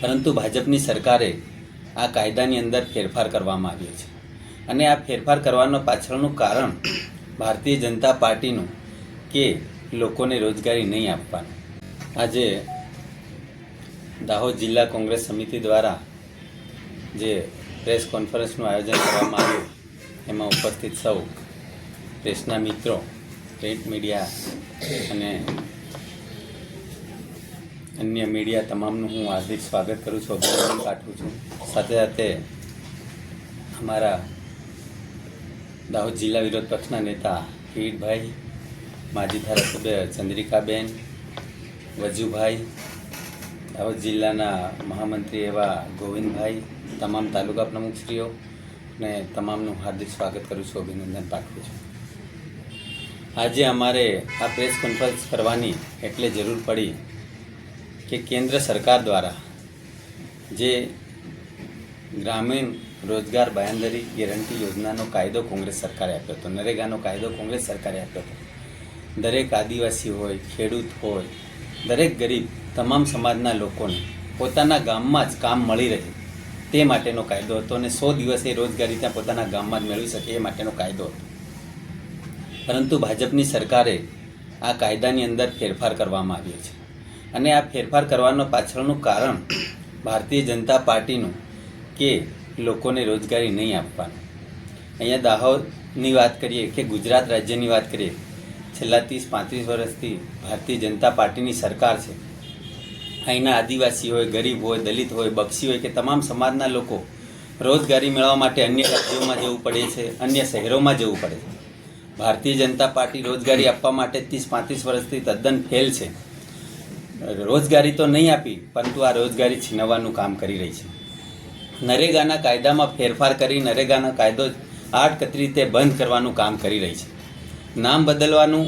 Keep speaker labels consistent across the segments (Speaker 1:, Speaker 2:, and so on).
Speaker 1: પરંતુ ભાજપની સરકારે આ કાયદાની અંદર ફેરફાર કરવામાં આવ્યો છે અને આ ફેરફાર કરવાનો પાછળનું કારણ ભારતીય જનતા પાર્ટીનું કે લોકોને રોજગારી નહીં આપવાનું. આજે દાહોદ જિલ્લા કોંગ્રેસ સમિતિ દ્વારા જે પ્રેસ કોન્ફરન્સનું આયોજન કરવામાં આવ્યું એમાં ઉપસ્થિત સૌ પ્રેસના મિત્રો, પ્રિન્ટ મીડિયા અને અન્ય મીડિયા તમામનું હું હાર્દિક સ્વાગત કરું છું, અભિનંદન પાઠવું છું. સાથે સાથે અમારા દાહોદ જિલ્લા વિરોધ પક્ષના નેતા કિરીટભાઈ, માજી ધારાસભ્ય ચંદ્રિકાબેન, વજુભાઈ, દાહોદ જિલ્લાના મહામંત્રી એવા ગોવિંદભાઈ, તમામ તાલુકા પ્રમુખશ્રીઓ ને તમામનું હાર્દિક સ્વાગત કરું છું, અભિનંદન પાઠવું છું. આજે અમારે આ પ્રેસ કોન્ફરન્સ કરવાની એટલે જરૂર પડી કે કેન્દ્ર સરકાર દ્વારા જે ગ્રામીણ રોજગાર બાંયધરી ગેરંટી યોજનાનો કાયદો કોંગ્રેસ સરકારે આપ્યો હતો, નરેગાનો કાયદો કોંગ્રેસ સરકારે આપ્યો હતો. દરેક આદિવાસી હોય, ખેડૂત હોય, દરેક ગરીબ તમામ સમાજના લોકોને પોતાના ગામમાં જ કામ મળી રહે તે માટેનો કાયદો હતો અને 100 દિવસે રોજગારી ત્યાં પોતાના ગામમાં જ મેળવી શકે એ માટેનો કાયદો હતો. પરંતુ ભાજપની સરકારે આ કાયદાની અંદર ફેરફાર કરવામાં આવ્યો છે અને આ ફેરફાર કરવાનો પાછળનું કારણ ભારતીય જનતા પાર્ટીનું કે લોકોને રોજગારી નહીં આપવાનું. અહીંયા દાહોદની વાત કરીએ કે ગુજરાત રાજ્યની વાત કરીએ, છેલ્લા 30-35 વર્ષથી ભારતીય જનતા પાર્ટીની સરકાર છે. અહીંના આદિવાસી હોય, ગરીબ હોય, દલિત હોય, બક્ષી હોય કે તમામ સમાજના લોકો રોજગારી મેળવવા માટે અન્ય રાજ્યોમાં જવું પડે છે, અન્ય શહેરોમાં જવું પડે છે. ભારતીય જનતા પાર્ટી રોજગારી આપવા માટે 30-35 વર્ષથી તદ્દન ફેલ છે. રોજગારી તો નહીં આપી, પરંતુ આ રોજગારી છીનવવાનું કામ કરી રહી છે. નરેગાના કાયદામાં ફેરફાર કરી નરેગાનો કાયદો આડકતરી રીતે બંધ કરવાનું કામ કરી રહી છે. નામ બદલવાનું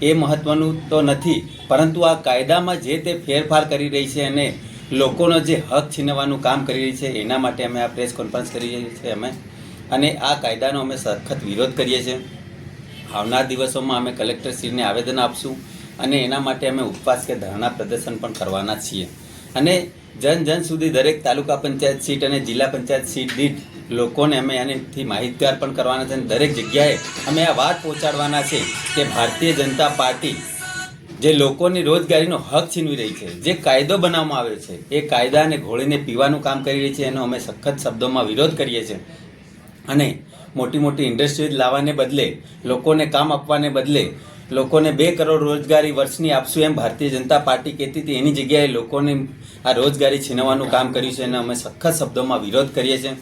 Speaker 1: એ મહત્ત્વનું તો નથી, પરંતુ આ કાયદામાં જે તે ફેરફાર કરી રહી છે અને લોકોનો જે હક છીનવવાનું કામ કરી રહી છે એના માટે અમે આ પ્રેસ કોન્ફરન્સ કરી રહી છીએ અને આ કાયદાનો અમે સખત વિરોધ કરીએ છીએ. આવનાર દિવસોમાં અમે કલેક્ટરશ્રીને આવેદન આપશું અને એના માટે અમે ઉપવાસ કે ધરણા પ્રદર્શન પણ કરવાના છીએ અને જન સુધી દરેક તાલુકા પંચાયત સીટ અને જિલ્લા પંચાયત સીટ દીઠ લોકોને અમે આનાથી માહિતગાર પણ કરવાના છે અને દરેક જગ્યાએ અમે આ વાત પહોંચાડવાના છે કે ભારતીય જનતા પાર્ટી જે લોકોની રોજગારીનો હક છીનવી રહી છે, જે કાયદો બનાવવામાં આવ્યો છે એ કાયદાને ઘોળીને પીવાનું કામ કરી રહી છે. એનો અમે સખત શબ્દોમાં વિરોધ કરીએ છીએ અને મોટી મોટી ઇન્ડસ્ટ્રીઝ લાવવાને બદલે, લોકોને કામ આપવાને બદલે લોકોને 2 કરોડ રોજગારી વર્ષની આપશું એમ ભારતીય જનતા પાર્ટી કહેતી હતી, એની જગ્યાએ લોકોને આ રોજગારી છીનવવાનું કામ કર્યું છે અને અમે સખત શબ્દોમાં વિરોધ કરીએ છીએ.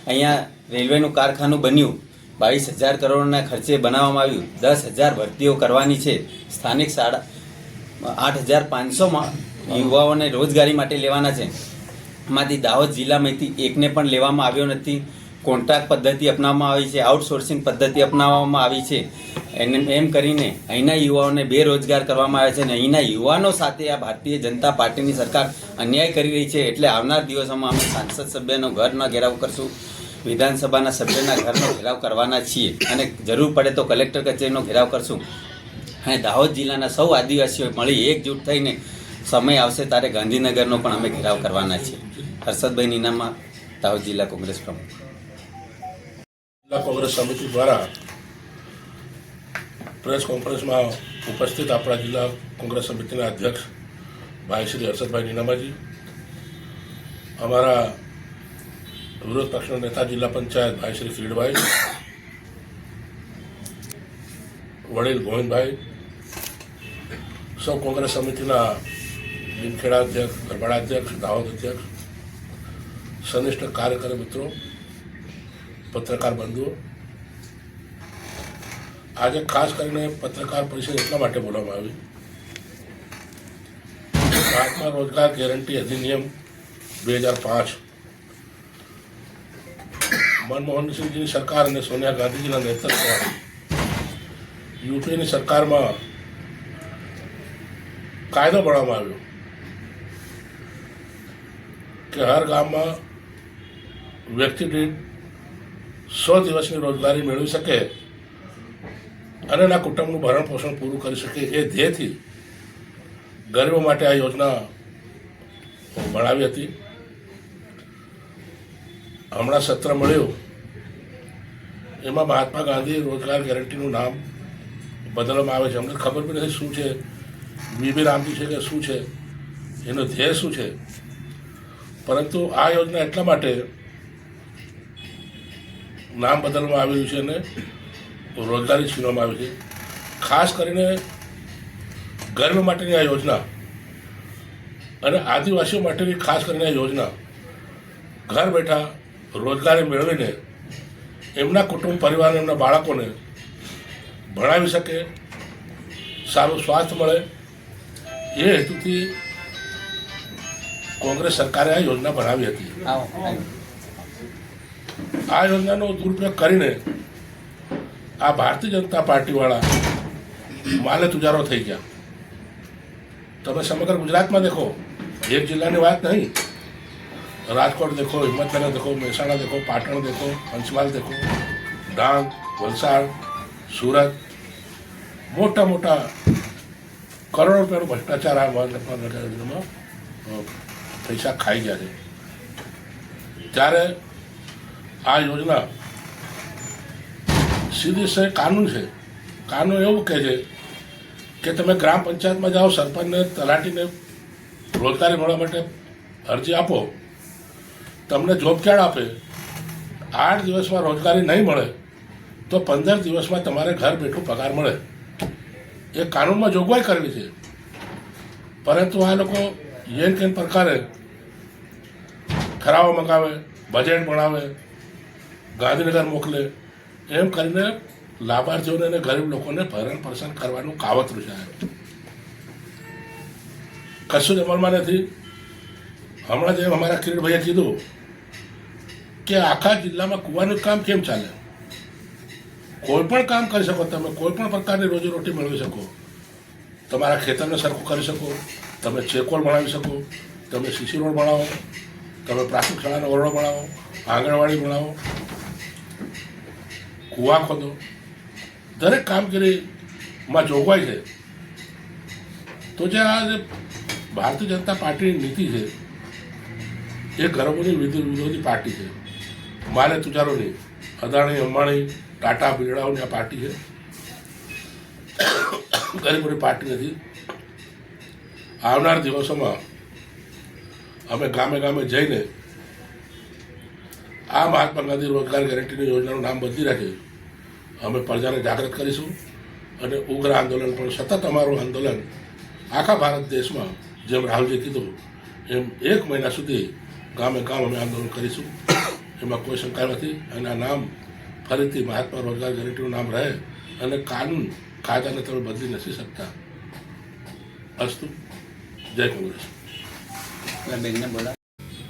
Speaker 1: અહીંયા રેલવેનું કારખાનું બન્યું, 22,000 કરોડના ખર્ચે બનાવવામાં આવ્યું, 10,000 ભરતીઓ કરવાની છે, સ્થાનિક 8,500 યુવાઓને રોજગારી માટે લેવાના છે. એમાંથી દાહોદ જિલ્લામાંથી એકને પણ લેવામાં આવ્યો નથી. કોન્ટ્રાક્ટ પદ્ધતિ અપનાવવામાં આવી છે, આઉટસોર્સિંગ પદ્ધતિ અપનાવવામાં આવી છે. એમ કરીને અહીંના યુવાઓને બેરોજગાર કરવામાં આવે છે અને અહીંના યુવાનો સાથે આ ભારતીય જનતા પાર્ટીની સરકાર અન્યાય કરી રહી છે. એટલે આવનાર દિવસોમાં અમે સાંસદ સભ્યનો ઘરનો ઘેરાવ કરશું, વિધાનસભાના સભ્યના ઘરનો ઘેરાવ કરવાના છીએ અને જરૂર પડે તો કલેક્ટર કચેરીનો ઘેરાવ કરશું. અને દાહોદ જિલ્લાના સૌ આદિવાસીઓ મળી એકજૂટ થઈને સમય આવશે ત્યારે ગાંધીનગરનો પણ અમે ઘેરાવ કરવાના છીએ. હર્ષદભાઈ નીનામા, દાહોદ જિલ્લા કોંગ્રેસ પ્રમુખ.
Speaker 2: જિલ્લા કોંગ્રેસ સમિતિ દ્વારા પ્રેસ કોન્ફરન્સમાં ઉપસ્થિત આપણા જિલ્લા કોંગ્રેસ સમિતિના અધ્યક્ષ ભાઈ શ્રી હર્ષદભાઈ નીનામાજી, અમારા વિરોધ પક્ષના નેતા જિલ્લા પંચાયત ભાઈ શ્રી કિરીટભાઈ, વડીલ ગોવિંદભાઈ, સૌ કોંગ્રેસ સમિતિના લીમખેડા અધ્યક્ષ, ગરબાડા અધ્યક્ષ, દાહોદ અધ્યક્ષ, સનિષ્ઠ કાર્યકર મિત્રો, પત્રકાર બંધુઓ, આજે ખાસ કરીને પત્રકાર પરિષદ એટલા માટે બોલવામાં આવી, ભારતમાં રોજગાર ગેરંટી અધિનિયમ 2005 મનમોહન સિંહજીની સરકાર અને સોનિયા ગાંધીજીના નેતૃત્વમાં યુપીની સરકારમાં કાયદો બનાવવામાં આવ્યો કે હર ગામમાં વ્યક્તિ દીઠ 100 દિવસની રોજગારી મેળવી શકે અને એના કુટુંબનું ભરણ પોષણ પૂરું કરી શકે એ ધ્યેયથી ગરીબો માટે આ યોજના બનાવી હતી. હમણાં સત્ર મળ્યું એમાં મહાત્મા ગાંધી રોજગાર ગેરંટીનું નામ બદલવામાં આવે છે. અમને ખબર પણ નથી શું છે, વીબી રામજી છે કે શું છે, એનો ધ્યેય શું છે. પરંતુ આ યોજના એટલા માટે નામ બદલવામાં આવ્યું છે અને રોજગારી છીનવામાં આવી છે. ખાસ કરીને ગરીબ માટેની આ યોજના અને આદિવાસીઓ માટેની ખાસ કરીને આ યોજના ઘર બેઠા રોજગારી મેળવીને એમના કુટુંબ પરિવારને, એમના બાળકોને ભણાવી શકે, સારું સ્વાસ્થ્ય મળે, એ હેતુથી કોંગ્રેસ સરકારે આ યોજના બનાવી હતી. આ યોજનાનો દુરુપયોગ કરીને આ ભારતીય જનતા પાર્ટીવાળા માલે તુજારો થઈ ગયા. તમે સમગ્ર ગુજરાતમાં દેખો, એક જિલ્લાની વાત નહીં, રાજકોટ દેખો, હિંમતનગર દેખો, મહેસાણા દેખો, પાટણ દેખો, પંચમહાલ દેખો, ડાંગ, વલસાડ, સુરત, મોટા મોટા કરોડો રૂપિયાનો ભ્રષ્ટાચાર આ યોજનામાં પૈસા ખાઈ ગયા છે. ત્યારે આ યોજના સીધી સે કાનૂન છે. કાનૂન એવું કહે છે કે તમે ગ્રામ પંચાયતમાં જાઓ, સરપંચને, તલાટીને રોજગારી મળવા માટે અરજી આપો, તમને જોબ કાર્ડ આપે, 8 દિવસમાં રોજગારી નહીં મળે તો 15 દિવસમાં તમારે ઘર બેઠું પગાર મળે. એ કાનૂનમાં જોગવાઈ કરવી છે. પરંતુ આ લોકો યેન કેન પ્રકારે ઠરાવો મંગાવે, બજેટ બનાવે, ગાંધીનગર મોકલે, એમ કરીને લાભાર્થીઓને અને ગરીબ લોકોને ભરણ પોષણ કરવાનું કાવતરું છે. કશું જ અમલમાં નથી. હમણાં જેમ અમારા કિરીટભાઈએ કીધું કે આખા જિલ્લામાં કૂવાનું કામ કેમ ચાલે. કોઈ પણ કામ કરી શકો તમે, કોઈ પણ પ્રકારની રોજીરોટી મેળવી શકો, તમારા ખેતરને સરખું કરી શકો, તમે ચેકોલ બનાવી શકો, તમે સીસી રોડ બનાવો, તમે પ્રાથમિક શાળાનો ઓરડો બનાવો, આંગણવાડી બનાવો, કૂવા ખોદો, દરેક કામગીરીમાં જોગવાઈ છે. તો જે આ ભારતીય જનતા પાર્ટીની નીતિ છે એ ગરીબોની વિરોધી પાર્ટી છે. માલે તુજારોની, અદાણી, અંબાણી, ટાટા, બિરલાઓની આ પાર્ટી છે, ગરીબોની પાર્ટી નથી. આવનાર દિવસોમાં અમે ગામે ગામે જઈને આ મહાત્મા ગાંધી રોજગાર ગેરંટીની યોજનાનું નામ બદલી રાખે અમે પ્રજાને જાગૃત કરીશું અને ઉગ્ર આંદોલન પણ સતત અમારું આંદોલન આખા ભારત દેશમાં જેમ રાહુલજી કીધું એમ 1 મહિના સુધી ગામે ગામ અમે આંદોલન કરીશું. એમાં કોઈ શંકા નથી. અને આ નામ ફરીથી મહાત્મા રોજગાર ગેરંટીનું નામ રહે અને કાનૂન કાયદાને તમે બદલી નથી શકતા. અસ્તુ. જય કોંગ્રેસ.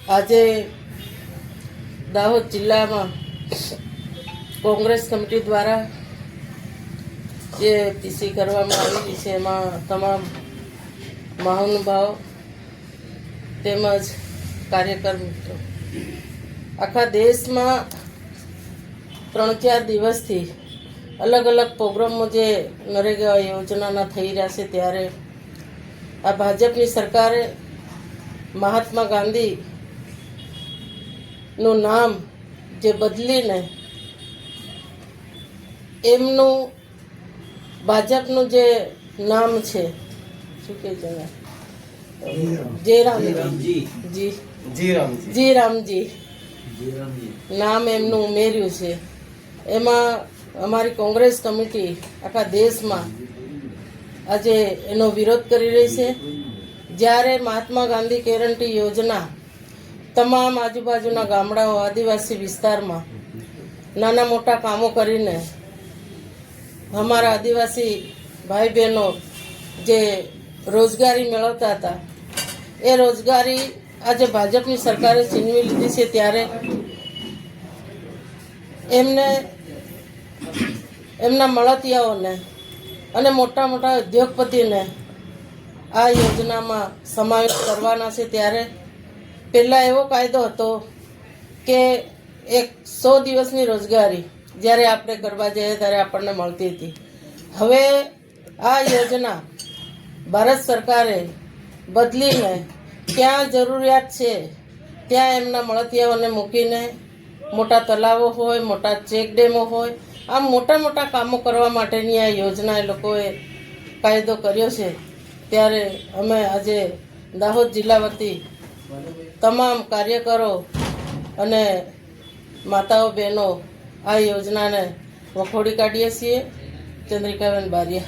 Speaker 3: આજે દાહોદ જિલ્લામાં કોંગ્રેસ કમિટી દ્વારા જે પીસી કરવામાં આવેલી છે એમાં તમામ મહાનુભાવ તેમજ કાર્યકર મિત્રો આખા દેશમાં 3-4 દિવસથી અલગ અલગ પ્રોગ્રામો જે નરેગા યોજનાના થઈ રહ્યા છે, ત્યારે આ ભાજપની સરકારે મહાત્મા ગાંધીનું નામ જે બદલીને એમનું ભાજપનું જે નામ છે, શું કહે છે, જી રામજી નામ એમનું ઉમેર્યું છે. એમાં અમારી કોંગ્રેસ કમિટી આખા દેશમાં આજે એનો વિરોધ કરી રહી છે. જ્યારે મહાત્મા ગાંધી ગેરંટી યોજના તમામ આજુબાજુના ગામડાઓ, આદિવાસી વિસ્તારમાં નાના મોટા કામો કરીને અમારા આદિવાસી ભાઈ બહેનો જે રોજગારી મેળવતા હતા એ રોજગારી આજે ભાજપની સરકારે છીનવી લીધી છે. ત્યારે એમના મળતિયાઓને અને મોટા મોટા ઉદ્યોગપતિને આ યોજનામાં સમાવેશ કરવાના છે. ત્યારે પહેલાં એવો કાયદો હતો કે 100 દિવસની રોજગારી જ્યારે આપણે કરવા જઈએ ત્યારે આપણને મળતી હતી. હવે આ યોજના ભારત સરકારે બદલીને ક્યાં જરૂરિયાત છે ત્યાં એમના મળતિયાઓને મૂકીને મોટા તલાવો હોય, મોટા ચેક ડેમો હોય, આમ મોટા મોટા કામો કરવા માટેની આ યોજના એ લોકોએ કાયદો કર્યો છે. ત્યારે અમે આજે દાહોદ જિલ્લા વતી તમામ કાર્યકરો અને માતાઓ બહેનો આ યોજનાને વખોડી કાઢીએ છીએ. ચંદ્રિકાબેન બારિયા.